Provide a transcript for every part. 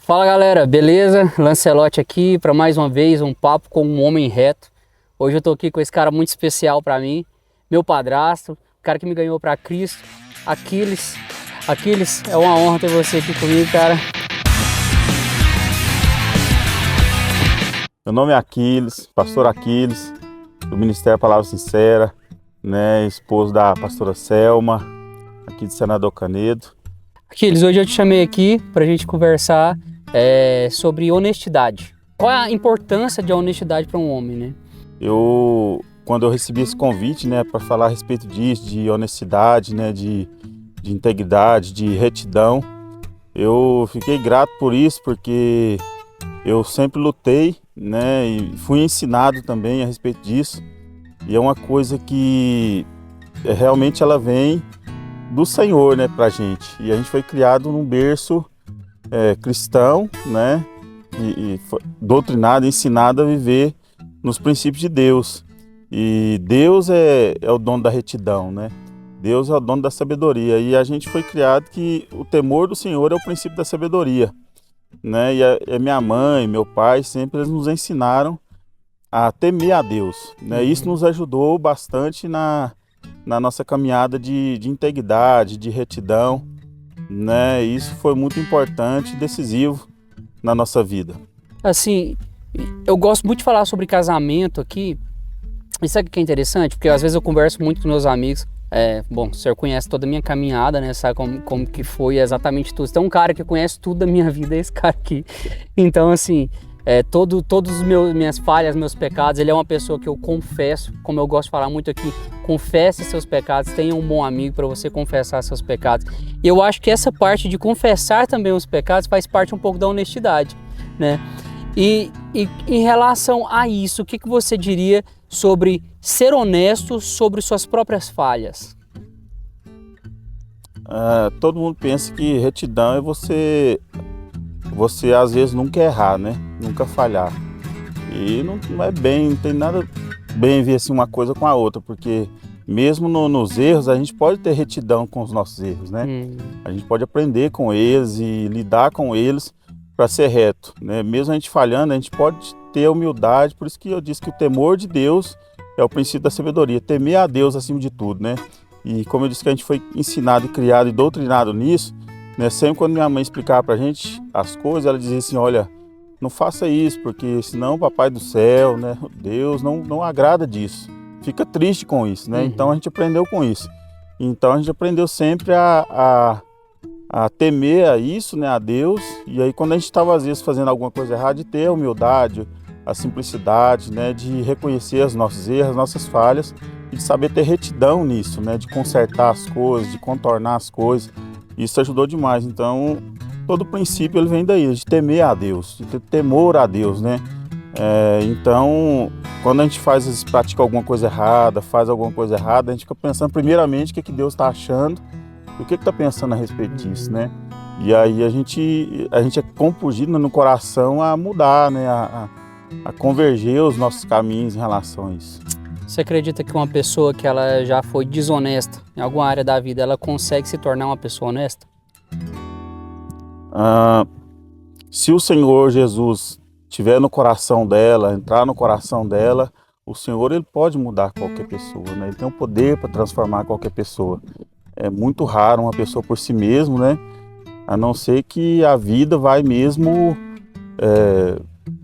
Fala galera, beleza? Lancelotti aqui para mais uma vez um papo com um homem reto. Hoje eu tô aqui com esse cara muito especial para mim, meu padrasto, o cara que me ganhou para Cristo, Aquiles. Aquiles, é uma honra ter você aqui comigo, cara. Meu nome é Aquiles, pastor Aquiles, do Ministério Palavra Sincera, né, esposo da pastora Selma, aqui de Senador Canedo. Aquiles, hoje eu te chamei aqui para a gente conversar sobre honestidade. Qual é a importância de honestidade para um homem, né? Quando eu recebi esse convite, né, para falar a respeito disso, de honestidade, né, de integridade, de retidão, eu fiquei grato por isso, porque eu sempre lutei, né, e fui ensinado também a respeito disso. E é uma coisa que realmente ela vem do Senhor, né, pra gente. E a gente foi criado num berço cristão, né, e foi doutrinado, ensinado a viver nos princípios de Deus. E Deus é o dono da retidão, né? Deus é o dono da sabedoria. E a gente foi criado que o temor do Senhor é o princípio da sabedoria, né? E a minha mãe, meu pai, sempre eles nos ensinaram a temer a Deus, né? Isso nos ajudou bastante na nossa caminhada de integridade, de retidão, né? Isso foi muito importante e decisivo na nossa vida. Assim, eu gosto muito de falar sobre casamento aqui. E sabe o que é interessante? Porque às vezes eu converso muito com meus amigos. Bom, o senhor conhece toda a minha caminhada, né? Sabe como que foi exatamente tudo. Então, um cara que conhece tudo da minha vida é esse cara aqui. Então, assim, todos os minhas falhas, meus pecados, ele é uma pessoa que eu confesso, como eu gosto de falar muito aqui, confesse seus pecados, tenha um bom amigo para você confessar seus pecados. E eu acho que essa parte de confessar também os pecados faz parte um pouco da honestidade, né? E em relação a isso, o que você diria sobre ser honesto sobre suas próprias falhas? Todo mundo pensa que retidão é você às vezes nunca errar, né? Nunca falhar. E não é bem, não tem nada bem a ver assim uma coisa com a outra, porque mesmo nos erros a gente pode ter retidão com os nossos erros, né? A gente pode aprender com eles e lidar com eles para ser reto, né? Mesmo a gente falhando, a gente pode ter humildade. Por isso que eu disse que o temor de Deus é o princípio da sabedoria, temer a Deus acima de tudo, né? E como eu disse que a gente foi ensinado, criado e doutrinado nisso, né? Sempre quando minha mãe explicava pra gente as coisas, ela dizia assim: olha, não faça isso, porque senão o Papai do Céu, né, Deus não agrada disso, fica triste com isso, né? Então a gente aprendeu com isso. Então a gente aprendeu sempre a temer a isso, né, a Deus. E aí quando a gente estava às vezes fazendo alguma coisa errada, de ter a humildade, a simplicidade, né, de reconhecer os nossos erros, as nossas falhas, e de saber ter retidão nisso, né, de consertar as coisas, de contornar as coisas. Isso ajudou demais. Então todo o princípio ele vem daí, de temer a Deus, de ter temor a Deus, né? Então quando a gente pratica alguma coisa errada, faz alguma coisa errada, a gente fica pensando primeiramente o que Deus está achando, o que está pensando a respeito disso, né? E aí a gente é compungido no coração a mudar, né? A converger os nossos caminhos em relação a isso. Você acredita que uma pessoa que ela já foi desonesta em alguma área da vida, ela consegue se tornar uma pessoa honesta? Se o Senhor Jesus estiver no coração dela, entrar no coração dela, o Senhor ele pode mudar qualquer pessoa, né? Ele tem o poder para transformar qualquer pessoa. É muito raro uma pessoa por si mesmo, né? A não ser que a vida vai mesmo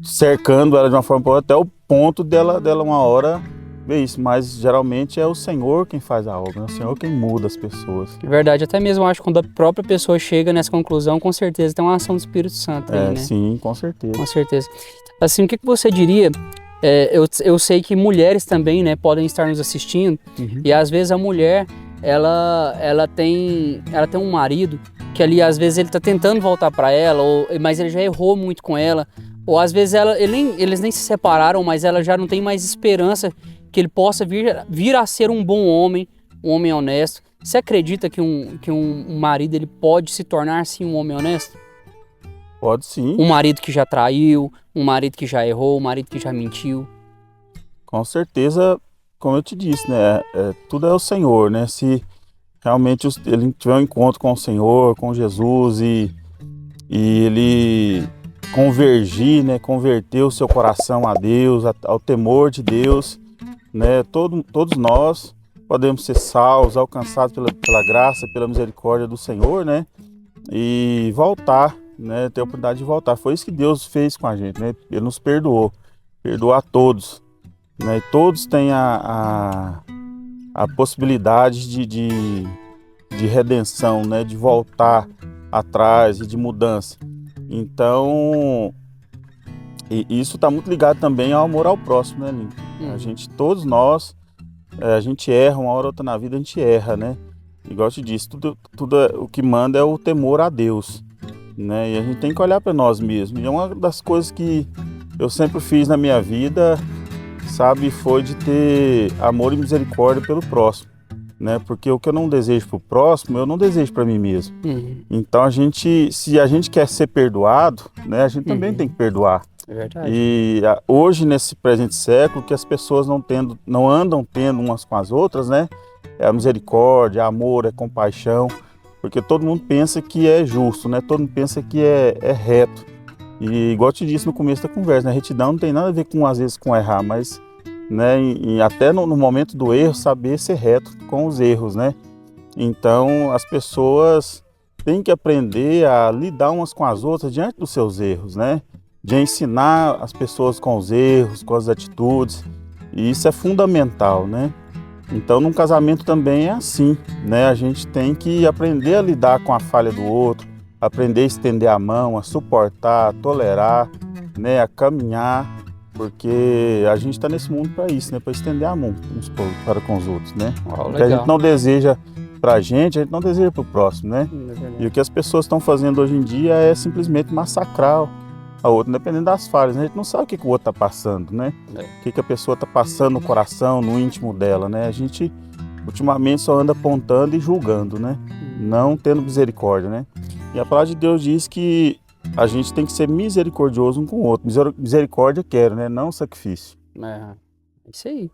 cercando ela de uma forma ou outra, até o ponto dela uma hora ver isso. Mas geralmente é o Senhor quem faz a obra, é o Senhor quem muda as pessoas. É verdade, até mesmo acho que quando a própria pessoa chega nessa conclusão, com certeza tem uma ação do Espírito Santo aí, né? Sim, com certeza. Com certeza. Assim, o que você diria? Eu sei que mulheres também, né, podem estar nos assistindo, e às vezes a mulher ela tem um marido que ali às vezes ele está tentando voltar para ela, mas ele já errou muito com ela, ou às vezes eles nem se separaram, mas ela já não tem mais esperança que ele possa vir a ser um bom homem, um homem honesto. Você acredita que um marido ele pode se tornar sim um homem honesto? Pode sim. Um marido que já traiu, um marido que já errou, um marido que já mentiu. Com certeza, como eu te disse, né? Tudo é o Senhor, né? Se realmente ele tiver um encontro com o Senhor, com Jesus, e e ele convergir, né, converter o seu coração a Deus, ao temor de Deus, né, todos nós podemos ser salvos, alcançados pela graça, pela misericórdia do Senhor, né, e voltar, né, ter a oportunidade de voltar. Foi isso que Deus fez com a gente, né, Ele nos perdoou a todos, né, e todos têm a possibilidade de redenção, né, de voltar atrás e de mudança. Então, isso está muito ligado também ao amor ao próximo, né, Lincoln? A gente, todos nós, a gente erra, uma hora ou outra na vida a gente erra, né? Igual eu te disse, tudo o que manda é o temor a Deus, né? E a gente tem que olhar para nós mesmos. E uma das coisas que eu sempre fiz na minha vida, sabe, foi de ter amor e misericórdia pelo próximo, né? Porque o que eu não desejo para o próximo, eu não desejo para mim mesmo. Então se a gente quer ser perdoado, né, a gente também tem que perdoar. É verdade. E hoje, nesse presente século, que as pessoas não andam tendo umas com as outras, né? É a misericórdia, é amor, é compaixão, porque todo mundo pensa que é justo, né? Todo mundo pensa que é reto. E igual eu te disse no começo da conversa, né? Retidão não tem nada a ver com, às vezes, com errar, mas, né, até no momento do erro, saber ser reto com os erros, né? Então, as pessoas têm que aprender a lidar umas com as outras diante dos seus erros, né? De ensinar as pessoas com os erros, com as atitudes, e isso é fundamental, né? Então, num casamento também é assim, né? A gente tem que aprender a lidar com a falha do outro, aprender a estender a mão, a suportar, a tolerar, né? A caminhar, porque a gente está nesse mundo para isso, né? Para estender a mão uns para com os outros, né? O que a gente não deseja para a gente não deseja para o próximo, né? E o que as pessoas estão fazendo hoje em dia é simplesmente massacrar a outra, dependendo das falhas, né? A gente não sabe o que o outro está passando, né? O que a pessoa está passando no coração, no íntimo dela, né? A gente ultimamente só anda apontando e julgando, né? Não tendo misericórdia, né? E a palavra de Deus diz que a gente tem que ser misericordioso um com o outro. Misericórdia quero, né? Não sacrifício. É isso aí.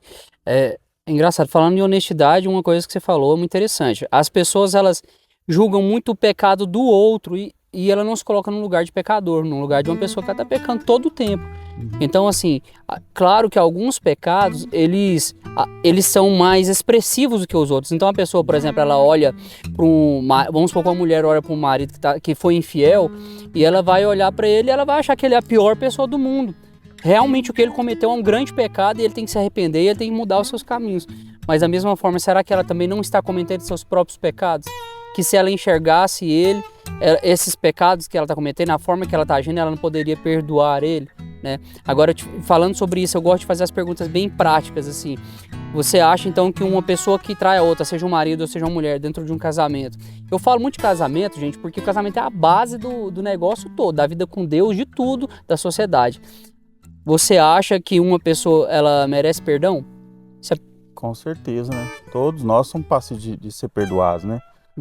É engraçado, falando em honestidade, uma coisa que você falou é muito interessante. As pessoas, elas julgam muito o pecado do outro e ela não se coloca num lugar de pecador, num lugar de uma pessoa que está pecando todo o tempo. Então, assim, claro que alguns pecados, eles são mais expressivos do que os outros. Então, a pessoa, por exemplo, ela olha para vamos supor que uma mulher olha para um marido que foi infiel, e ela vai olhar para ele e ela vai achar que ele é a pior pessoa do mundo. Realmente o que ele cometeu é um grande pecado e ele tem que se arrepender e ele tem que mudar os seus caminhos. Mas da mesma forma, será que ela também não está cometendo seus próprios pecados? Que se ela enxergasse esses pecados que ela está cometendo, a forma que ela está agindo, ela não poderia perdoar ele, né? Agora, falando sobre isso, eu gosto de fazer as perguntas bem práticas, assim. Você acha, então, que uma pessoa que trai a outra, seja um marido ou seja uma mulher, dentro de um casamento... Eu falo muito de casamento, gente, porque o casamento é a base do negócio todo, da vida com Deus, de tudo, da sociedade. Você acha que uma pessoa, ela merece perdão? Com certeza, né? Todos nós somos passíveis de ser perdoados, né?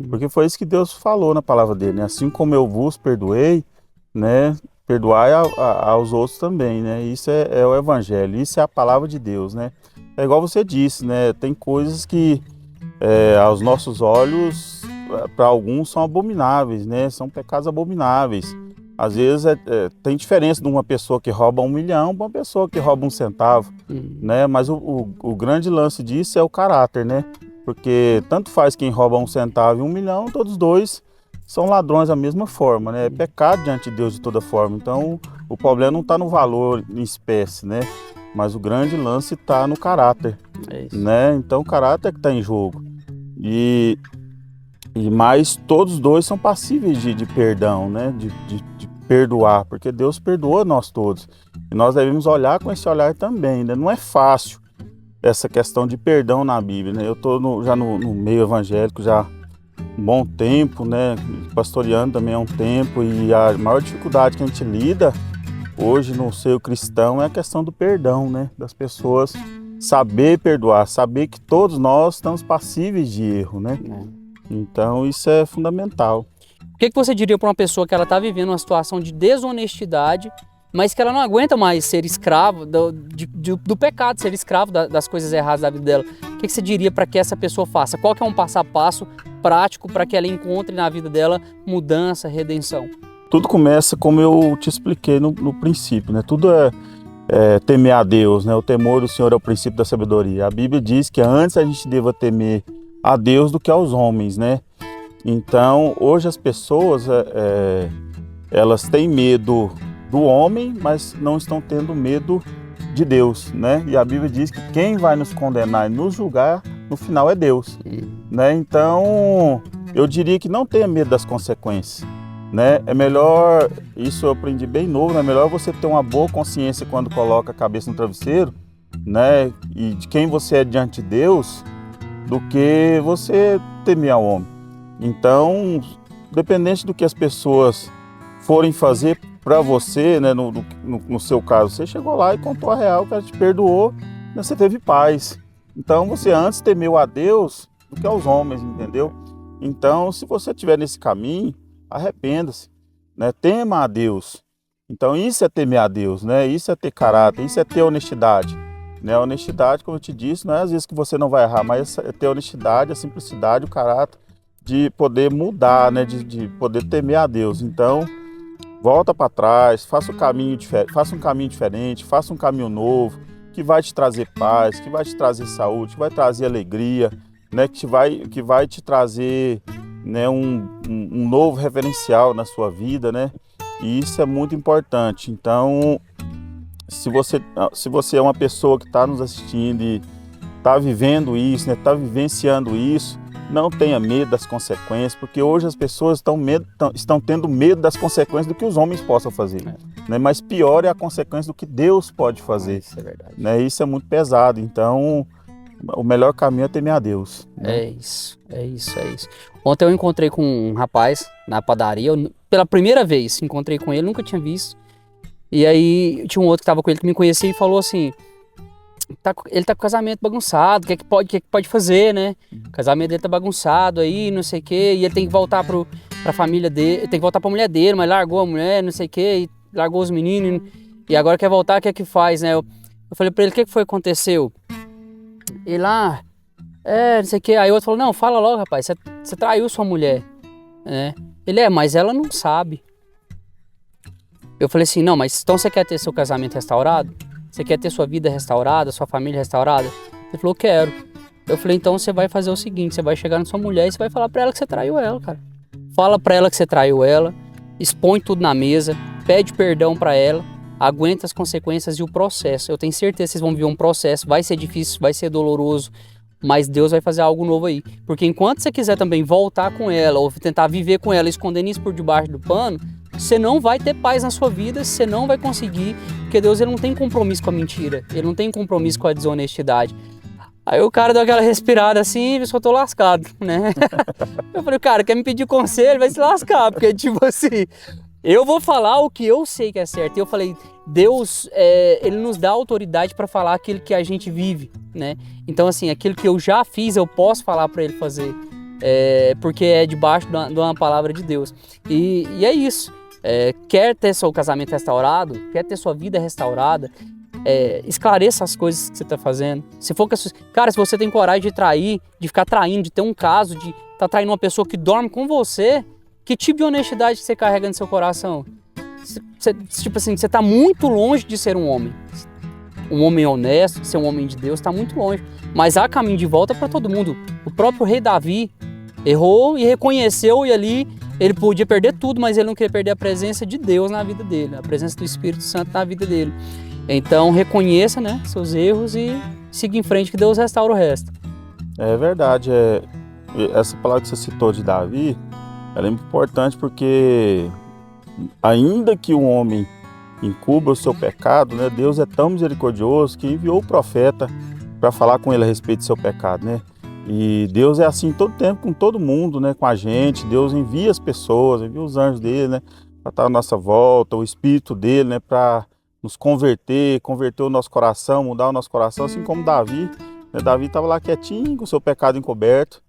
Porque foi isso que Deus falou na palavra dele, né? Assim como eu vos perdoei, né? Perdoai aos outros também, né? Isso é o evangelho, isso é a palavra de Deus, né? É igual você disse, né? Tem coisas que aos nossos olhos, para alguns são abomináveis, né? São pecados abomináveis. Às vezes tem diferença de uma pessoa que rouba 1 milhão para uma pessoa que rouba 1 centavo, né? Mas o grande lance disso é o caráter, né? Porque tanto faz quem rouba 1 centavo e 1 milhão, todos dois são ladrões da mesma forma, né? É pecado diante de Deus de toda forma. Então, o problema não está no valor em espécie, né? Mas o grande lance está no caráter, né? Então, o caráter é que está em jogo. Mas todos dois são passíveis de perdão, né? De perdoar, porque Deus perdoa nós todos. E nós devemos olhar com esse olhar também, né? Não é fácil essa questão de perdão na Bíblia, né? Eu estou já no meio evangélico já há um bom tempo, né? Pastoreando também há um tempo, e a maior dificuldade que a gente lida hoje no seio cristão é a questão do perdão, né? Das pessoas saber perdoar, saber que todos nós estamos passíveis de erro, né? Então isso é fundamental. O que você diria para uma pessoa que ela está vivendo uma situação de desonestidade, mas que ela não aguenta mais ser escravo do pecado, ser escravo das coisas erradas da vida dela? O que você diria para que essa pessoa faça? Qual que é um passo a passo prático para que ela encontre na vida dela mudança, redenção? Tudo começa como eu te expliquei no princípio, né? Tudo é temer a Deus, né? O temor do Senhor é o princípio da sabedoria. A Bíblia diz que antes a gente deva temer a Deus do que aos homens, né? Então, hoje as pessoas, elas têm medo do homem, mas não estão tendo medo de Deus, né? E a Bíblia diz que quem vai nos condenar e nos julgar, no final é Deus, né? Então, eu diria que não tenha medo das consequências, né? É melhor, isso eu aprendi bem novo, né? É melhor você ter uma boa consciência quando coloca a cabeça no travesseiro, né? E de quem você é diante de Deus, do que você temer ao homem. Então, dependente do que as pessoas forem fazer para você, né? No seu caso, você chegou lá e contou a real, o cara te perdoou, né? Você teve paz. Então, você antes temeu a Deus do que aos homens, entendeu? Então, se você estiver nesse caminho, arrependa-se, né? Tema a Deus. Então, isso é temer a Deus, né? Isso é ter caráter, isso é ter honestidade, né? A honestidade, como eu te disse, não é às vezes que você não vai errar, mas é ter honestidade, a simplicidade, o caráter de poder mudar, né? De poder temer a Deus. Então, volta para trás, faça um caminho diferente, faça um caminho novo, que vai te trazer paz, que vai te trazer saúde, que vai trazer alegria, né? Que vai te trazer, né, um novo referencial na sua vida, né? E isso é muito importante. Então, se você é uma pessoa que está nos assistindo e está vivendo isso, né, está vivenciando isso, não tenha medo das consequências, porque hoje as pessoas estão tendo medo das consequências do que os homens possam fazer, né? Mas pior é a consequência do que Deus pode fazer. Isso é verdade. Né? Isso é muito pesado. Então, o melhor caminho é temer a Deus. Né? É isso. Ontem eu encontrei com um rapaz na padaria, pela primeira vez encontrei com ele, nunca tinha visto. E aí tinha um outro que estava com ele que me conhecia e falou assim, ele tá com o casamento bagunçado, o que é que pode fazer, né? O casamento dele tá bagunçado aí, não sei o quê, e ele tem que voltar pra família dele, tem que voltar pra mulher dele, mas largou a mulher, não sei o quê, e largou os meninos, e agora quer voltar, o que é que faz, né? Eu falei pra ele, o que foi que aconteceu? Ele lá, não sei o quê, aí o outro falou, não, fala logo, rapaz, você traiu sua mulher, né? Ele, mas ela não sabe. Eu falei assim, não, mas então você quer ter seu casamento restaurado? Você quer ter sua vida restaurada, sua família restaurada? Ele falou, quero. Eu falei, então você vai fazer o seguinte, você vai chegar na sua mulher e você vai falar pra ela que você traiu ela, cara. Fala pra ela que você traiu ela, expõe tudo na mesa, pede perdão pra ela, aguenta as consequências e o processo. Eu tenho certeza que vocês vão viver um processo, vai ser difícil, vai ser doloroso, mas Deus vai fazer algo novo aí. Porque enquanto você quiser também voltar com ela ou tentar viver com ela escondendo isso por debaixo do pano, você não vai ter paz na sua vida, você não vai conseguir, porque Deus ele não tem compromisso com a mentira, ele não tem compromisso com a desonestidade. Aí o cara deu aquela respirada assim e eu tô lascado, né? Eu falei, cara, quer me pedir conselho? Vai se lascar, porque tipo assim, eu vou falar o que eu sei que é certo. E eu falei, Deus, ele nos dá autoridade para falar aquilo que a gente vive, né? Então assim, aquilo que eu já fiz, eu posso falar para ele fazer, porque é debaixo de uma palavra de Deus. E é isso. Quer ter seu casamento restaurado, quer ter sua vida restaurada, esclareça as coisas que você está fazendo. Cara, se você tem coragem de trair, de ficar traindo, de ter um caso, de estar traindo uma pessoa que dorme com você, que tipo de honestidade você carrega no seu coração? Tipo assim, você está muito longe de ser um homem honesto, de ser um homem de Deus, está muito longe. Mas há caminho de volta para todo mundo. O próprio rei Davi errou e reconheceu, e ali ele podia perder tudo, mas ele não queria perder a presença de Deus na vida dele, a presença do Espírito Santo na vida dele. Então reconheça, né, seus erros e siga em frente, que Deus restaura o resto. É verdade. Essa palavra que você citou de Davi, ela é importante porque ainda que o homem encubra o seu pecado, né, Deus é tão misericordioso que enviou o profeta para falar com ele a respeito do seu pecado, né? E Deus é assim todo tempo com todo mundo, né? Com a gente. Deus envia as pessoas, envia os anjos dele, né? Para estar à nossa volta, o Espírito dele, né? Para nos converter o nosso coração, mudar o nosso coração, assim como Davi. Né? Davi estava lá quietinho com o seu pecado encoberto,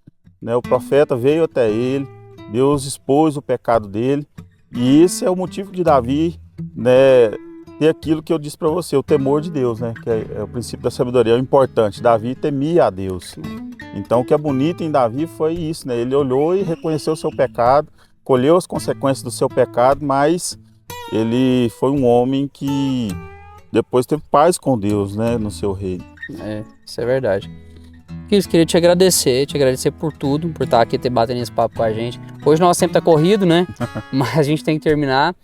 né? O profeta veio até ele, Deus expôs o pecado dele. E esse é o motivo de Davi, né, ter aquilo que eu disse para você, o temor de Deus, né? Que é o princípio da sabedoria, é o importante. Davi temia a Deus. Então o que é bonito em Davi foi isso, né? Ele olhou e reconheceu o seu pecado, colheu as consequências do seu pecado, mas ele foi um homem que depois teve paz com Deus, né, no seu reino. Isso é verdade. Quis, queria te agradecer por tudo, por estar aqui batendo esse papo com a gente. Hoje nosso tempo tá corrido, né? Mas a gente tem que terminar.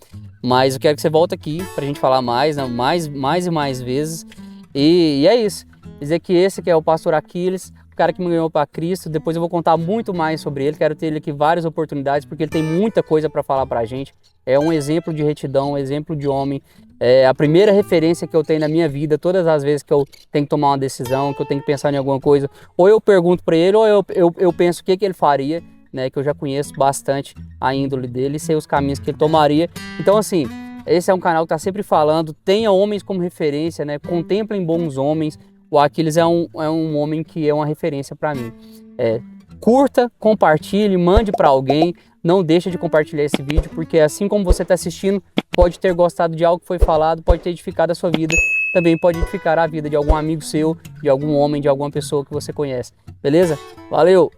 Mas eu quero que você volte aqui pra gente falar mais, né? mais e mais vezes. E é isso. Dizer que esse que é o pastor Aquiles, o cara que me ganhou para Cristo. Depois eu vou contar muito mais sobre ele. Quero ter ele aqui várias oportunidades, porque ele tem muita coisa para falar pra gente. É um exemplo de retidão, um exemplo de homem. É a primeira referência que eu tenho na minha vida, todas as vezes que eu tenho que tomar uma decisão, que eu tenho que pensar em alguma coisa, ou eu pergunto para ele, ou eu penso o que ele faria, né? Que eu já conheço bastante a índole dele e sei os caminhos que ele tomaria. Então, assim, esse é um canal que está sempre falando, tenha homens como referência, né? Contemplem bons homens. O Aquiles é um homem que é uma referência para mim. Curta, compartilhe, mande para alguém. Não deixa de compartilhar esse vídeo, porque assim como você está assistindo, pode ter gostado de algo que foi falado, pode ter edificado a sua vida, também pode edificar a vida de algum amigo seu, de algum homem, de alguma pessoa que você conhece. Beleza? Valeu!